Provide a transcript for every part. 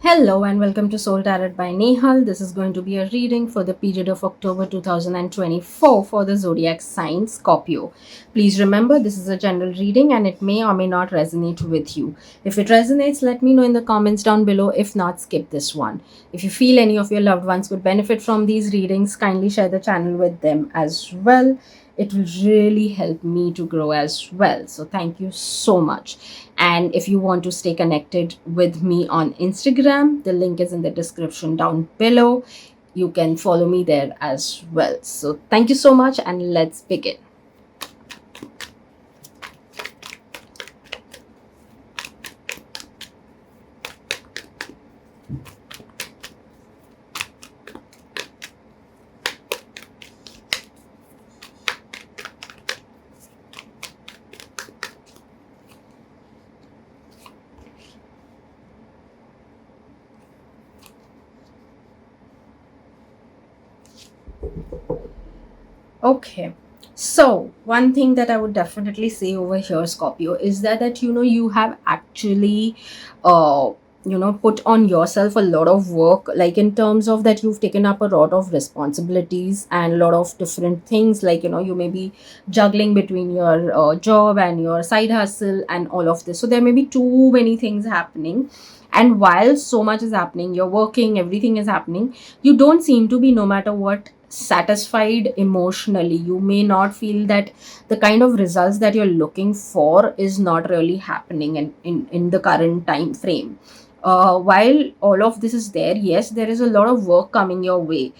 Hello and welcome to Soul Tarot by Nehal. This is going to be a reading for the period of October 2024 for the zodiac sign Scorpio. Please remember this is a general reading and it may or may not resonate with you. If it resonates, let me know in the comments down below. If not, skip this one. If you feel any of your loved ones could benefit from these readings, kindly share the channel with them as well. It will really help me to grow as well. So thank you so much. And if you want to stay connected with me on Instagram, the link is in the description down below. You can follow me there as well. So thank you so much and let's begin. Okay. So one thing that I would definitely say over here, Scorpio, is that you have actually uh put on yourself a lot of work, like in terms of that you've taken up a lot of responsibilities and a lot of different things, like you may be juggling between your job and your side hustle and all of this. So there may be too many things happening, and while so much is happening, you're working, everything is happening, you don't seem to be, no matter what, satisfied emotionally. You may not feel that the kind of results that you're looking for is not really happening in the current time frame. While all of this is there, yes, there is a lot of work coming your way.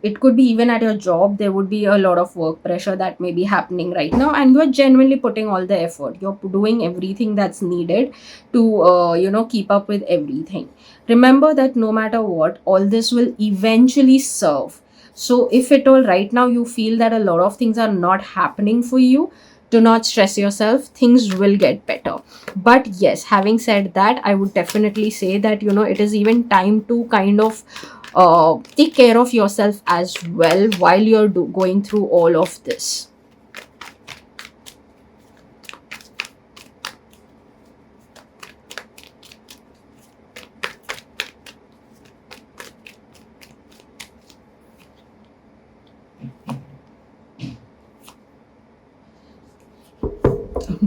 It could be even at your job, there would be a lot of work pressure that may be happening right now, and you're genuinely putting all the effort. You're doing everything that's needed to keep up with everything. Remember that no matter what, all this will eventually serve. So if at all right now you feel that a lot of things are not happening for you, do not stress yourself, things will get better. But yes, having said that, I would definitely say that it is even time to kind of take care of yourself as well while you're going through all of this.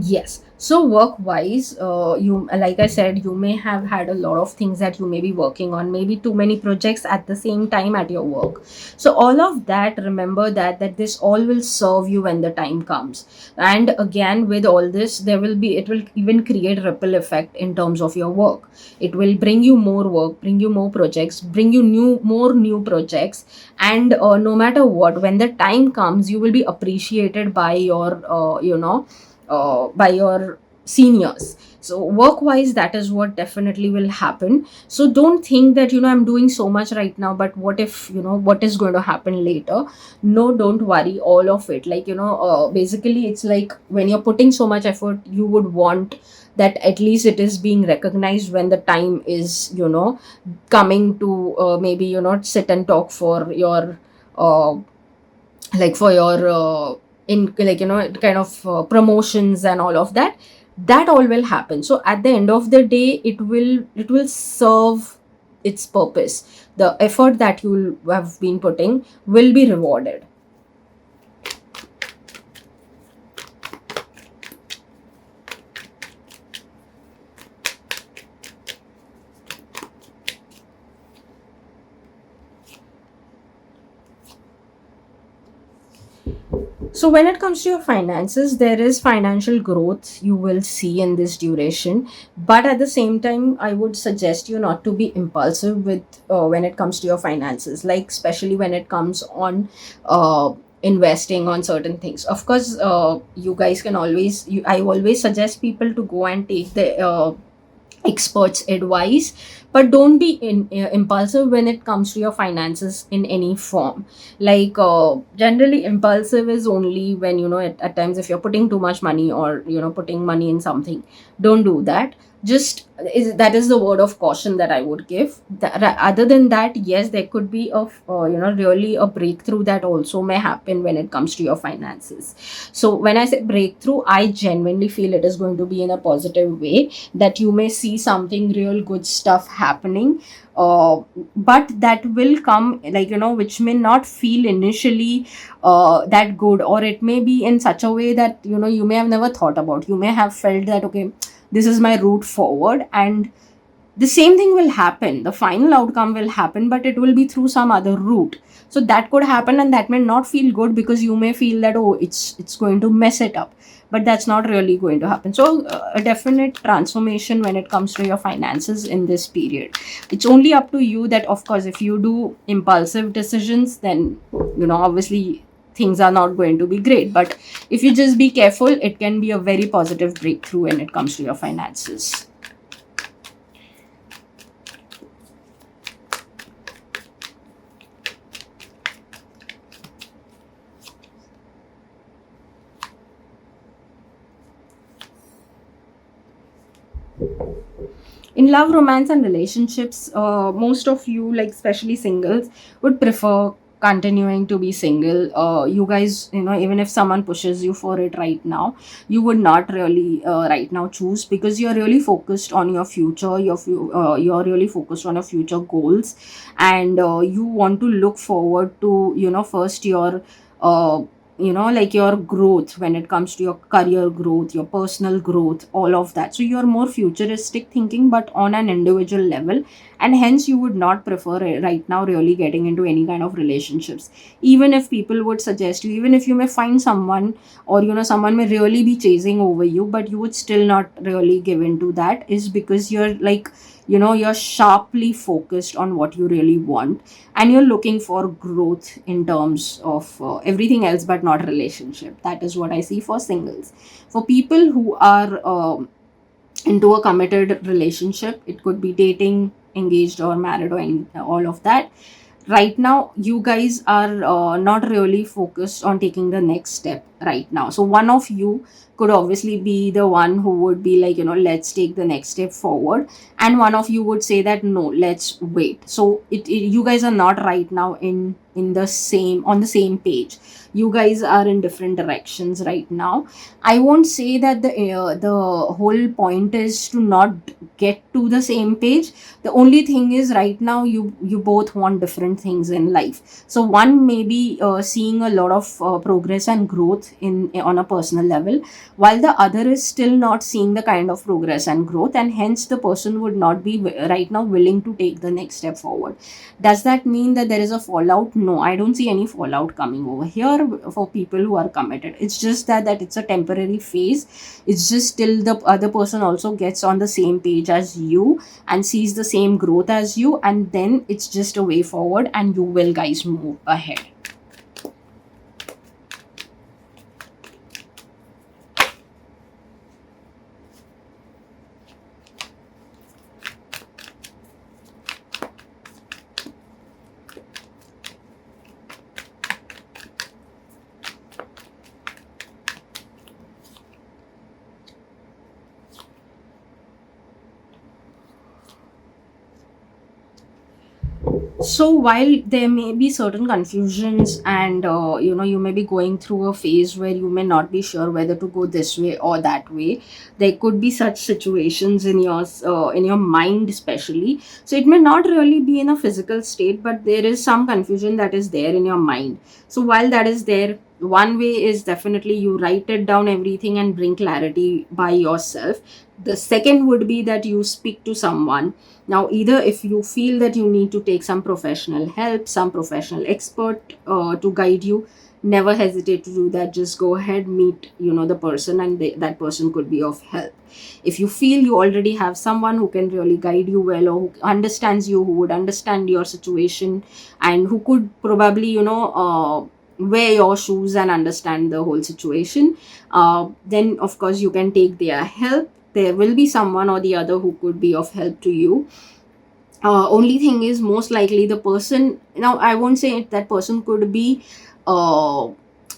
Yes. So work wise, you, like I said, you may have had a lot of things that you may be working on, maybe too many projects at the same time at your work. So all of that, remember that this all will serve you when the time comes. And again, with all this, it will even create ripple effect in terms of your work. It will bring you more work, bring you more projects, bring you more new projects, and no matter what, when the time comes, you will be appreciated by your by your seniors. So work wise, that is what definitely will happen. So don't think that I'm doing so much right now, but what if, what is going to happen later. No, don't worry, all of it, like basically it's like when you're putting so much effort, you would want that at least it is being recognized when the time is coming to maybe sit and talk for your uh, like for your in like kind of promotions and all of that. That all will happen. So at the end of the day, it will serve its purpose. The effort that you have been putting will be rewarded. So when it comes to your finances, there is financial growth you will see in this duration. But at the same time, I would suggest you not to be impulsive with when it comes to your finances, like especially when it comes on investing on certain things. Of course, you guys can I always suggest people to go and take the experts advice, but don't be impulsive when it comes to your finances in any form. Like generally impulsive is only when at times if you're putting too much money or putting money in something. Don't do that. Just that is the word of caution that I would give. Other than that, yes, there could be really a breakthrough that also may happen when it comes to your finances. So when I say breakthrough, I genuinely feel it is going to be in a positive way, that you may see something real good stuff happening, uh, but that will come, like, which may not feel initially that good, or it may be in such a way that you may have never thought about. You may have felt that, okay, this is my route forward, and the same thing will happen, the final outcome will happen, but it will be through some other route. So that could happen, and that may not feel good, because you may feel that, oh, it's going to mess it up, but that's not really going to happen. So a definite transformation when it comes to your finances in this period. It's only up to you that, of course, if you do impulsive decisions, then obviously things are not going to be great, but if you just be careful, it can be a very positive breakthrough when it comes to your finances. In love, romance, and relationships, most of you, like especially singles, would prefer continuing to be single. You guys, even if someone pushes you for it right now, you would not really right now choose, because you're really focused on your future. You're really focused on your future goals, and you want to look forward to, first your uh, like your growth when it comes to your career growth, your personal growth, all of that. So you're more futuristic thinking, but on an individual level, and hence you would not prefer right now really getting into any kind of relationships. Even if people would suggest you, even if you may find someone, or someone may really be chasing over you, but you would still not really give into that, is because you're like, you're sharply focused on what you really want, and you're looking for growth in terms of everything else, but not relationship. That is what I see for singles. For people who are into a committed relationship, it could be dating, engaged, or married, or all of that. Right now you guys are not really focused on taking the next step right now. So one of you could obviously be the one who would be like, let's take the next step forward, and one of you would say that, no, let's wait. So you guys are not right now in the same on the same page. You guys are in different directions right now. I won't say that the whole point is to not get to the same page. The only thing is, right now you both want different things in life. So one may be seeing a lot of progress and growth in on a personal level, while the other is still not seeing the kind of progress and growth, and hence the person would not be right now willing to take the next step forward. Does that mean that there is a fallout? No, I don't see any fallout coming over here for people who are committed. It's just that it's a temporary phase. It's just till the other person also gets on the same page as you and sees the same growth as you, and then it's just a way forward, and you will guys move ahead. So while there may be certain confusions, and you may be going through a phase where you may not be sure whether to go this way or that way, there could be such situations in your mind especially. So it may not really be in a physical state, but there is some confusion that is there in your mind. So while that is there, one way is definitely you write it down everything and bring clarity by yourself. The second would be that you speak to someone. Now, either if you feel that you need to take some professional help, some professional expert to guide you, never hesitate to do that. Just go ahead, meet the person, and that person could be of help. If you feel you already have someone who can really guide you well, or who understands you, who would understand your situation, and who could probably wear your shoes and understand the whole situation, then of course you can take their help. There will be someone or the other who could be of help to you. Only thing is, most likely the person, now I won't say that person could be uh,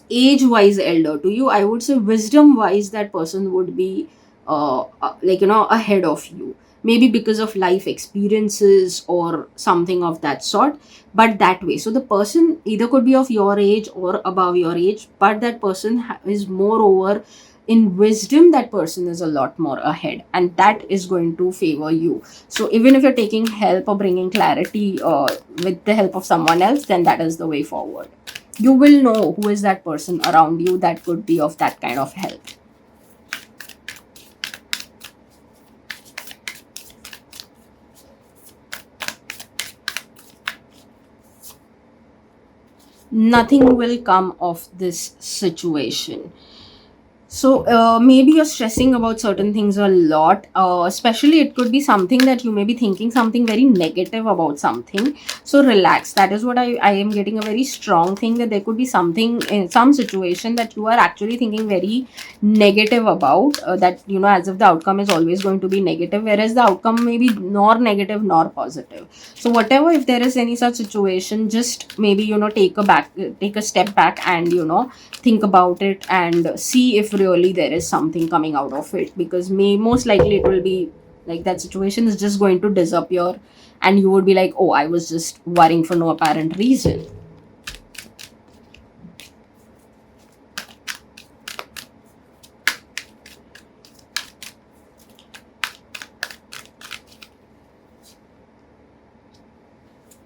age wise elder to you. I would say wisdom wise that person would be ahead of you, maybe because of life experiences or something of that sort. But that way, so the person either could be of your age or above your age, but that person is moreover in wisdom, that person is a lot more ahead, and that is going to favor you. So even if you're taking help or bringing clarity with the help of someone else, then that is the way forward. You will know who is that person around you that could be of that kind of help. Nothing will come of this situation. So maybe you're stressing about certain things a lot. Especially, it could be something that you may be thinking something very negative about something. So relax. That is what I am getting a very strong thing, that there could be something in some situation that you are actually thinking very negative about. That, as if the outcome is always going to be negative, whereas the outcome may be nor negative nor positive. So whatever, if there is any such situation, just maybe take a step back, and think about it and see if really there is something coming out of it, because most likely it will be like that situation is just going to disappear, and you would be like, oh, I was just worrying for no apparent reason.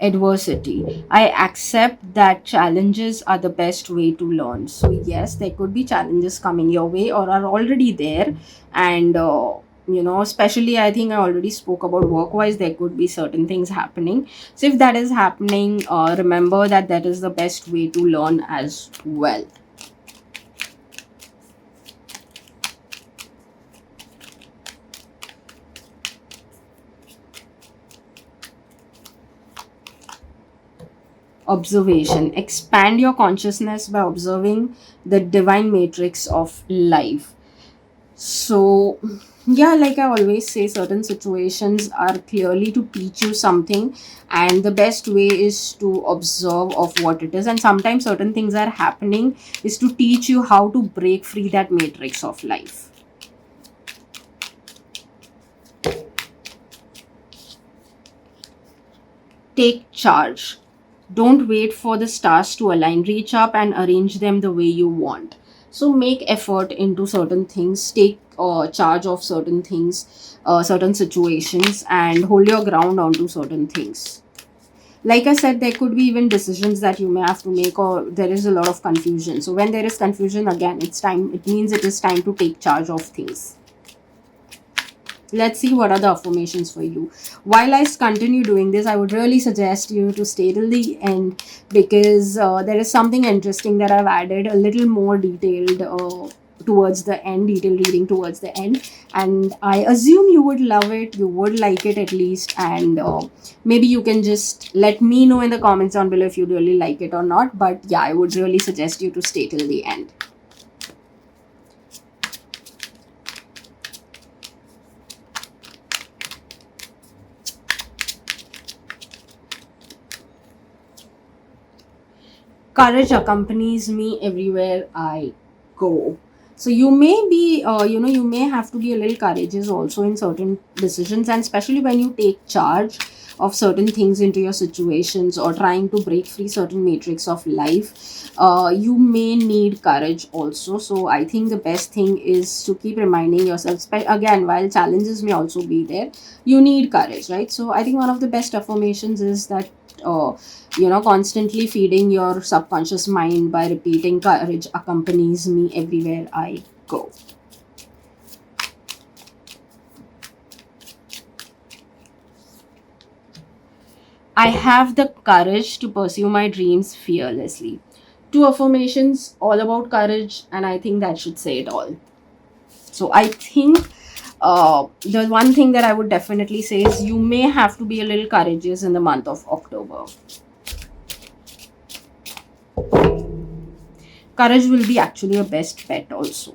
Adversity. I accept that challenges are the best way to learn. So, yes, there could be challenges coming your way or are already there. And, especially I think I already spoke about work wise, there could be certain things happening. So, if that is happening, remember that that is the best way to learn as well. Observation. Expand your consciousness by observing the divine matrix of life. So, yeah, like I always say, certain situations are clearly to teach you something, and the best way is to observe of what it is. And sometimes certain things are happening is to teach you how to break free that matrix of life. Take charge. Don't wait for the stars to align. Reach up and arrange them the way you want. So make effort into certain things. Take charge of certain things, certain situations, and hold your ground onto certain things. Like I said, there could be even decisions that you may have to make, or there is a lot of confusion. So when there is confusion, again, it's time. It means it is time to take charge of things. Let's see what are the affirmations for you. While I continue doing this, I would really suggest you to stay till the end, because there is something interesting that I've added a little more detailed towards the end, detailed reading towards the end, and I assume you would love it, you would like it at least. And maybe you can just let me know in the comments down below if you really like it or not. But yeah, I would really suggest you to stay till the end. Courage accompanies me everywhere I go. So you may be, you may have to be a little courageous also in certain decisions, and especially when you take charge of certain things into your situations or trying to break free certain matrix of life. You may need courage also. So I think the best thing is to keep reminding yourself, again, while challenges may also be there, you need courage, right? So I think one of the best affirmations is that. Constantly feeding your subconscious mind by repeating, courage accompanies me everywhere I go. I have the courage to pursue my dreams fearlessly. Two affirmations all about courage, and I think that should say it all. So I think the one thing that I would definitely say is you may have to be a little courageous in the month of October. Courage will be actually a best bet also.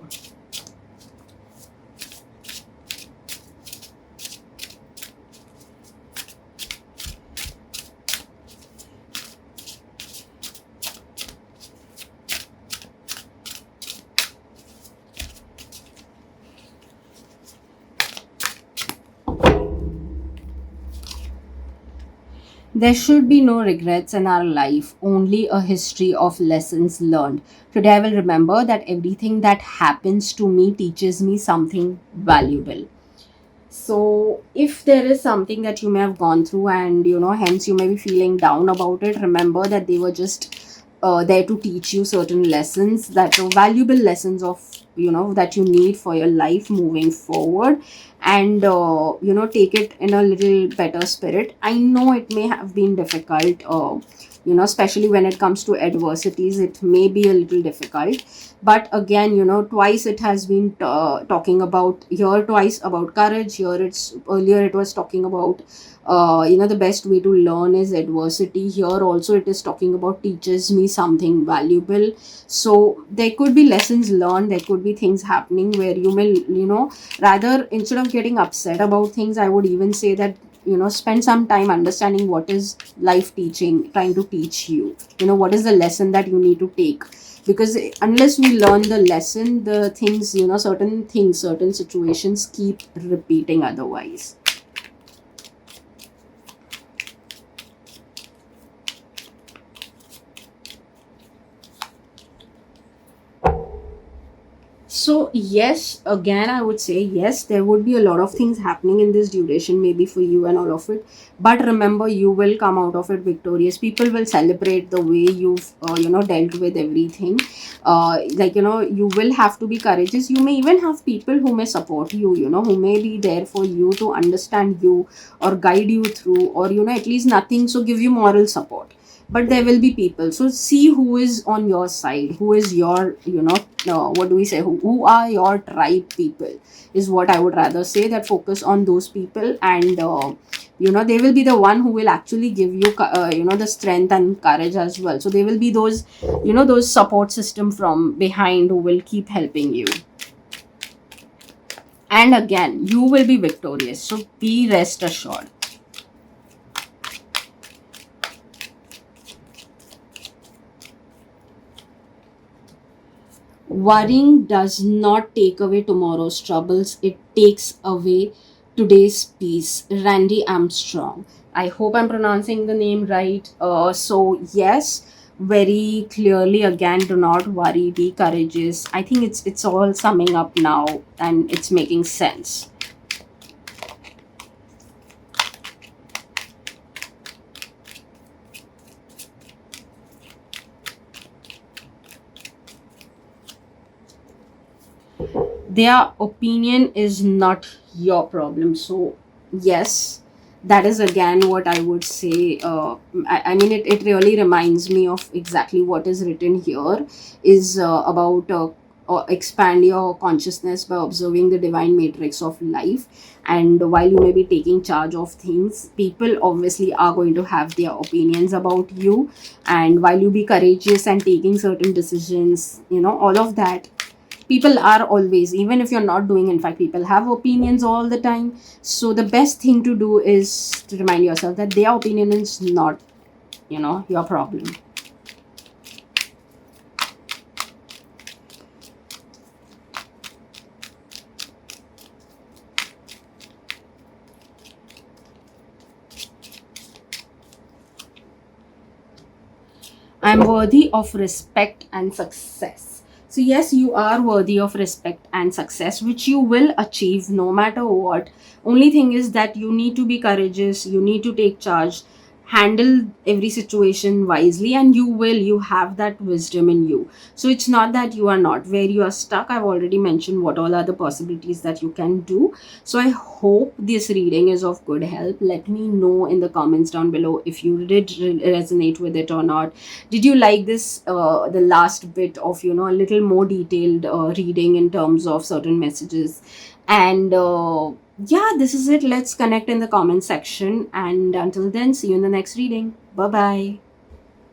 There should be no regrets in our life, only a history of lessons learned. Today I will remember that everything that happens to me teaches me something valuable. So, if there is something that you may have gone through and hence you may be feeling down about it, remember that they were just there to teach you certain lessons that are valuable lessons of that you need for your life moving forward. And take it in a little better spirit. I know it may have been difficult, especially when it comes to adversities, it may be a little difficult. But again, twice it has been talking about here, twice about courage. Here it's earlier it was talking about the best way to learn is adversity. Here also it is talking about teaches me something valuable. So there could be lessons learned, there could be things happening where you may rather, instead of getting upset about things, I would even say that spend some time understanding what is life teaching, trying to teach you, what is the lesson that you need to take. Because unless we learn the lesson, the things, certain things, certain situations keep repeating otherwise. So, yes, again, I would say yes, there would be a lot of things happening in this duration, maybe for you and all of it. But remember, you will come out of it victorious. People will celebrate the way you've, dealt with everything. You will have to be courageous. You may even have people who may support you, who may be there for you to understand you or guide you through, or, at least nothing. So, give you moral support. But there will be people, so see who is on your side, who is your what do we say, who are your tribe people, is what I would rather say. That focus on those people, and they will be the one who will actually give you the strength and courage as well. So they will be those those support system from behind who will keep helping you. And again, you will be victorious, so be rest assured. Worrying does not take away tomorrow's troubles, it takes away today's peace. Randy Armstrong. I hope I'm pronouncing the name right. So, yes, very clearly again, do not worry, be courageous. I think it's all summing up now and it's making sense. Their opinion is not your problem. So, yes, that is again what I would say. I mean, it really reminds me of exactly what is written here is about expand your consciousness by observing the divine matrix of life. And while you may be taking charge of things, people obviously are going to have their opinions about you. And while you be courageous and taking certain decisions, all of that, people are always, even if you're not doing, in fact people have opinions all the time. So the best thing to do is to remind yourself that their opinion is not your problem. I'm worthy of respect and success. So, yes, you are worthy of respect and success, which you will achieve no matter what. Only thing is that you need to be courageous, you need to take charge, handle every situation wisely, and you have that wisdom in you. So, it's not that you are not where you are stuck. I've already mentioned what all are the possibilities that you can do. So I hope this reading is of good help. Let me know in the comments down below if you did resonate with it or not. Did you like this the last bit of a little more detailed reading in terms of certain messages? And yeah, this is it. Let's connect in the comment section. And until then, see you in the next reading. Bye bye.